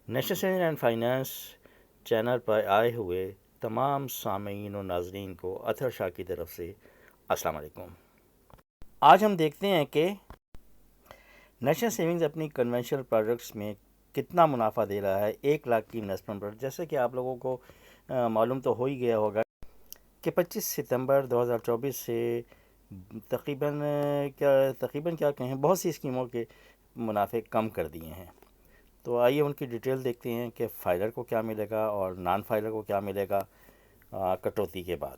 National saving and finance channel پر آئے ہوئے تمام سامعین و ناظرین کو اطہر شاہ کی طرف سے السلام علیکم۔ آج ہم دیکھتے ہیں کہ نیشنل سیونگز اپنی کنونشنل پروڈکٹس میں کتنا منافع دے رہا ہے 1 لاکھ کی انویسٹمنٹ پر۔ جیسے کہ آپ لوگوں کو معلوم تو ہو ہی گیا ہوگا کہ 25 ستمبر 2024 سے تقریباً کیا کہیں بہت سی اسکیموں کے منافع کم کر دیے ہیں۔ تو آئیے ان کی ڈیٹیل دیکھتے ہیں کہ فائلر کو کیا ملے گا اور نان فائلر کو کیا ملے گا کٹوتی کے بعد۔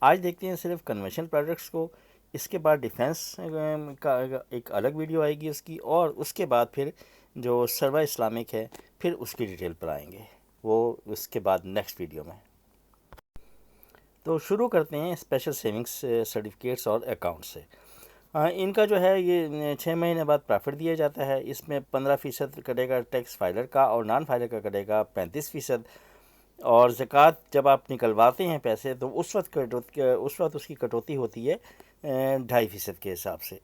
آج دیکھتے ہیں صرف کنونشنل پروڈکٹس کو، اس کے بعد ڈیفینس کا ایک الگ ویڈیو آئے گی اس کی، اور اس کے بعد پھر جو سروا اسلامک ہے پھر اس کی ڈیٹیل پر آئیں گے، وہ اس کے بعد نیکسٹ ویڈیو میں۔ تو شروع کرتے ہیں اسپیشل سیونگس سرٹیفکیٹس اور اکاؤنٹ سے۔ ان کا جو ہے یہ 6 مہینے بعد پرافٹ دیا جاتا ہے۔ اس میں 15% کٹے گا ٹیکس فائلر کا اور نان فائلر کا کٹے گا 35%، اور زکوٰۃ جب آپ نکلواتے ہیں پیسے تو اس وقت اس کی کٹوتی ہوتی ہے 2.5% کے حساب سے۔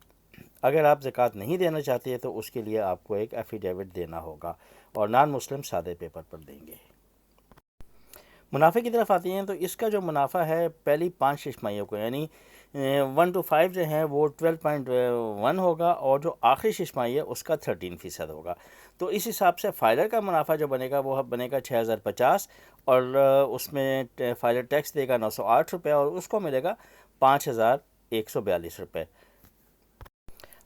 اگر آپ زکوٰۃ نہیں دینا چاہتے تو اس کے لیے آپ کو ایک ایفیڈیوٹ دینا ہوگا، اور نان مسلم سادے پیپر پر دیں گے۔ منافع کی طرف آتے ہیں تو اس کا جو منافع ہے پہلی 5 ششماہیوں کو، یعنی 1 to 5 جو ہیں وہ 12.1 ہوگا، اور جو آخری ششماہی ہے اس کا 13% ہوگا۔ تو اس حساب سے فائلر کا منافع جو بنے گا وہ بنے گا 6050، اور اس میں فائلر ٹیکس دے گا 908 روپے، اور اس کو ملے گا 5142 روپے۔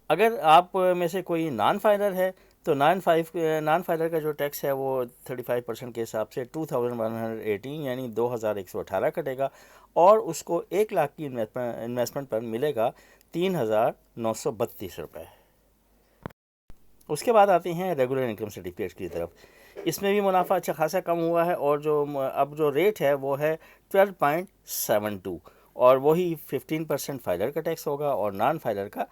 اگر آپ میں سے کوئی نان فائلر ہے تو نان فائلر کا جو ٹیکس ہے وہ 35% کے حساب سے 2118 یعنی 2118 کٹے گا، اور اس کو 1 لاکھ کی انویسٹمنٹ پر ملے گا 3932 روپے۔ اس کے بعد آتے ہیں ریگولر انکم سرٹیفکیٹ کی طرف۔ اس میں بھی منافع اچھا خاصا کم ہوا ہے، اور اب جو ریٹ ہے وہ ہے 12.72، اور وہی 15% فائلر کا ٹیکس ہوگا اور نان فائلر کا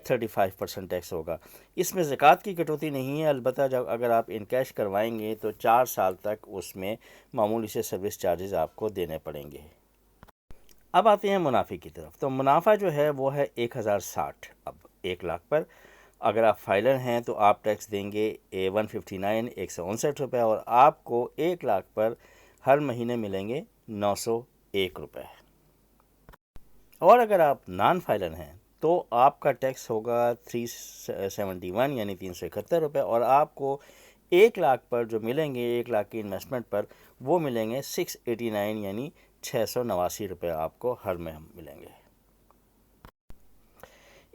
35% ٹیکس ہوگا۔ اس میں زکوٰۃ کی کٹوتی نہیں ہے، البتہ اگر آپ ان کیش کروائیں گے تو 4 سال تک اس میں معمولی سے سروس چارجز آپ کو دینے پڑیں گے۔ اب آتے ہیں منافع کی طرف۔ تو منافع جو ہے وہ ہے 1060 اب 1 لاکھ پر۔ اگر آپ فائلر ہیں تو آپ ٹیکس دیں گے 159 159 روپے، اور آپ کو 1 لاکھ پر ہر مہینے ملیں گے 901 روپے۔ اور اگر آپ نان فائلر ہیں تو آپ کا ٹیکس ہوگا 371 یعنی 371 روپے، اور آپ کو 1 لاکھ پر جو ملیں گے 1 لاکھ کی انویسٹمنٹ پر وہ ملیں گے 689 یعنی 689 روپے آپ کو ہر ماہ ملیں گے۔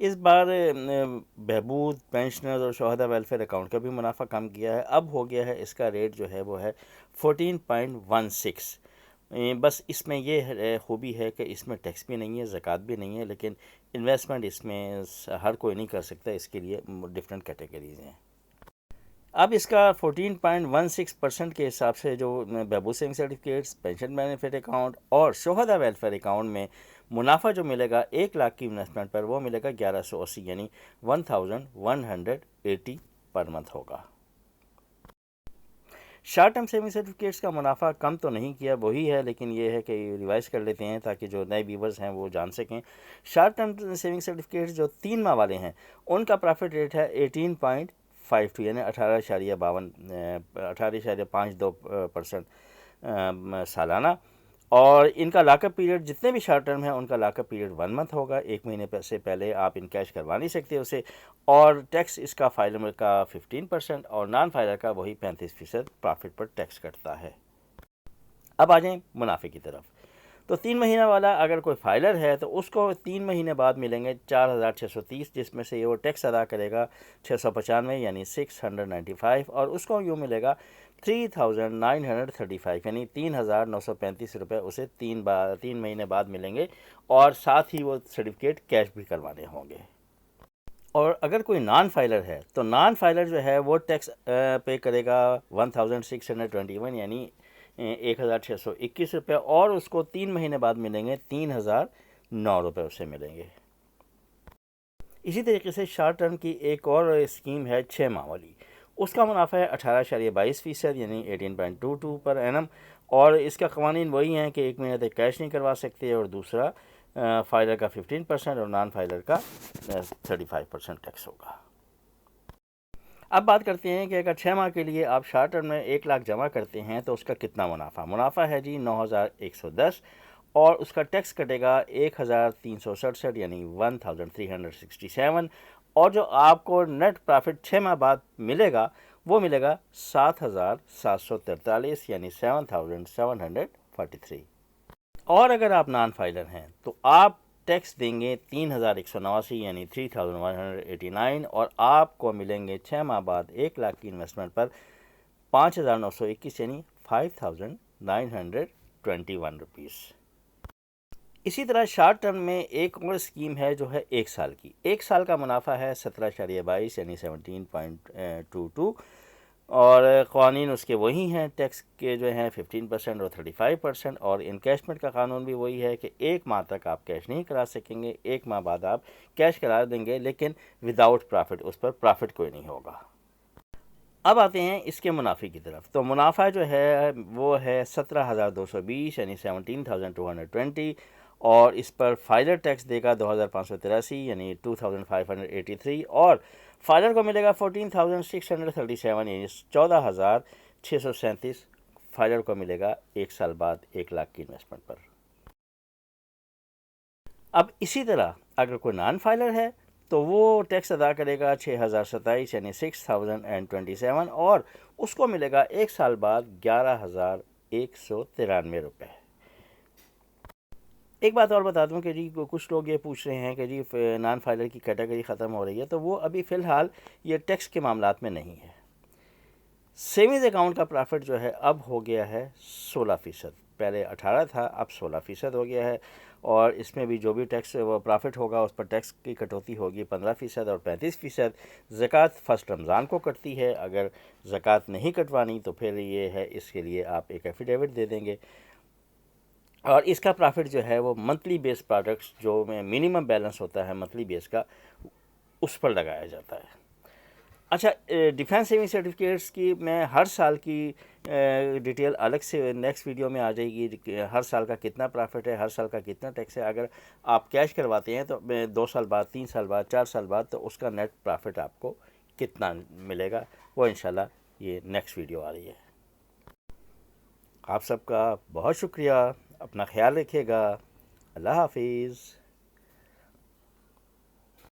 اس بار بہبود پینشنرز اور شہداء ویلفیئر اکاؤنٹ کا بھی منافع کم کیا ہے، اب ہو گیا ہے اس کا ریٹ جو ہے وہ ہے 14.16۔ بس اس میں یہ خوبی ہے کہ اس میں ٹیکس بھی نہیں ہے، زکوٰۃ بھی نہیں ہے، لیکن انویسٹمنٹ اس میں ہر کوئی نہیں کر سکتا، اس کے لیے ڈفرینٹ کیٹیگریز ہیں۔ اب اس کا 14.16% کے حساب سے جو بہبود saving certificates, pension benefit account اور شہداء ویلفیئر اکاؤنٹ میں منافع جو ملے گا 1 لاکھ کی انویسٹمنٹ پر وہ ملے گا 1180 یعنی 1180 پر منتھ ہوگا۔ شارٹ ٹرم سیونگ سرٹیفکیٹس کا منافع کم تو نہیں کیا، وہی ہے، لیکن یہ ہے کہ ریوائز کر لیتے ہیں تاکہ جو نئے ویورز ہیں وہ جان سکیں۔ شارٹ ٹرم سیونگ سرٹیفکیٹس جو 3 ماہ والے ہیں ان کا پرافٹ ریٹ ہے 18.52 یعنی 18.52% سالانہ، اور ان کا لاک اپ پیریڈ جتنے بھی شارٹ ٹرم ہیں ان کا لاک اپ پیریڈ 1 منتھ ہوگا، 1 مہینے سے پہلے آپ ان کیش کروا نہیں سکتے اسے، اور ٹیکس اس کا فائلر کا 15% اور نان فائلر کا وہی 35% پرافٹ پر ٹیکس کٹتا ہے۔ اب آ جائیں منافع کی طرف۔ تو 3 مہینہ والا اگر کوئی فائلر ہے تو اس کو 3 مہینے بعد ملیں گے 4630، جس میں سے وہ ٹیکس ادا کرے گا 695 یعنی 695، اور اس کو یوں ملے گا 3935 یعنی 3935 روپے اسے 3 مہینے بعد ملیں گے، اور ساتھ ہی وہ سرٹیفکیٹ کیش بھی کروانے ہوں گے۔ اور اگر کوئی نان فائلر ہے تو نان فائلر جو ہے وہ ٹیکس پے کرے گا 1621 یعنی 1621 روپے، اور اس کو 3 مہینے بعد ملیں گے 3009 روپے اسے ملیں گے۔ اسی طریقے سے شارٹ ٹرم کی ایک اور اسکیم ہے 6 ماہ والی، اس کا منافع ہے 18.22% یعنی 18.22 پر اینم، اور اس کا قوانین وہی ہیں کہ 1 مہینے تک کیش نہیں کروا سکتے، اور دوسرا فائلر کا 15% اور نان فائلر کا 35% ٹیکس ہوگا۔ اب بات کرتے ہیں کہ اگر 6 ماہ کے لیے آپ شارٹ ٹرم میں 1 لاکھ جمع کرتے ہیں تو اس کا کتنا منافع ہے جی 9110، اور اس کا ٹیکس کٹے گا 1367 یعنی 1367، اور جو آپ کو نیٹ پرافٹ 6 ماہ بعد ملے گا وہ ملے گا 7743 یعنی 7743۔ اور اگر آپ نان فائلر ہیں تو آپ ٹیکس دیں گے 3189 یعنی 3189، اور آپ کو ملیں گے 6 ماہ بعد 1 لاکھ کی انویسٹمنٹ پر 5921 یعنی 5921 روپیز۔ اسی طرح شارٹ ٹرم میں ایک اور اسکیم ہے جو ہے 1 سال کی۔ 1 سال کا منافع ہے 17.22 یعنی 17.22، اور قوانین اس کے وہی ہیں، ٹیکس کے جو ہیں 15% اور 35%، اور انکیشمنٹ کا قانون بھی وہی ہے کہ 1 ماہ تک آپ کیش نہیں کرا سکیں گے، 1 ماہ بعد آپ کیش کرا دیں گے لیکن وداؤٹ پرافٹ، اس پر پرافٹ کوئی نہیں ہوگا۔ اب آتے ہیں اس کے منافع کی طرف، تو منافع جو ہے وہ ہے 17,220 یعنی 17,220، اور اس پر فائلر ٹیکس دے گا 2,583 یعنی 2,583، اور فائلر کو ملے گا 14,637 یعنی 14,637، فائلر کو ملے گا 1 سال بعد 1 لاکھ کی انویسٹمنٹ پر۔ اب اسی طرح اگر کوئی نان فائلر ہے تو وہ ٹیکس ادا کرے گا 6,027 یعنی 6,027، اور اس کو ملے گا 1 سال بعد 11,193 روپے۔ ایک بات اور بتا دوں کہ جی کچھ لوگ یہ پوچھ رہے ہیں کہ جی نان فائلر کی کیٹیگری ختم ہو رہی ہے، تو وہ ابھی فی الحال یہ ٹیکس کے معاملات میں نہیں ہے۔ سیونگز اکاؤنٹ کا پرافٹ جو ہے اب ہو گیا ہے 16%، پہلے 18 تھا، اب 16% ہو گیا ہے، اور اس میں بھی جو بھی ٹیکس وہ پرافٹ ہوگا اس پر ٹیکس کی کٹوتی ہوگی 15% اور 35%۔ زکوٰۃ فرسٹ رمضان کو کٹتی ہے، اگر زکوٰۃ نہیں کٹوانی تو پھر یہ ہے اس کے لیے آپ ایک ایفیڈیوٹ دے دیں گے، اور اس کا پرافٹ جو ہے وہ منتھلی بیس پروڈکٹس جو میں منیمم بیلنس ہوتا ہے منتھلی بیس کا، اس پر لگایا جاتا ہے۔ اچھا، ڈیفینس سیونگ سرٹیفکیٹس کی میں ہر سال کی ڈیٹیل الگ سے نیکسٹ ویڈیو میں آ جائے گی کہ ہر سال کا کتنا پرافٹ ہے، ہر سال کا کتنا ٹیکس ہے۔ اگر آپ کیش کرواتے ہیں تو 2 سال بعد، 3 سال بعد، 4 سال بعد، تو اس کا نیٹ پرافٹ آپ کو کتنا ملے گا، وہ انشاءاللہ یہ نیکسٹ ویڈیو آ رہی ہے۔ آپ سب کا بہت شکریہ، اپنا خیال رکھیے گا، اللہ حافظ۔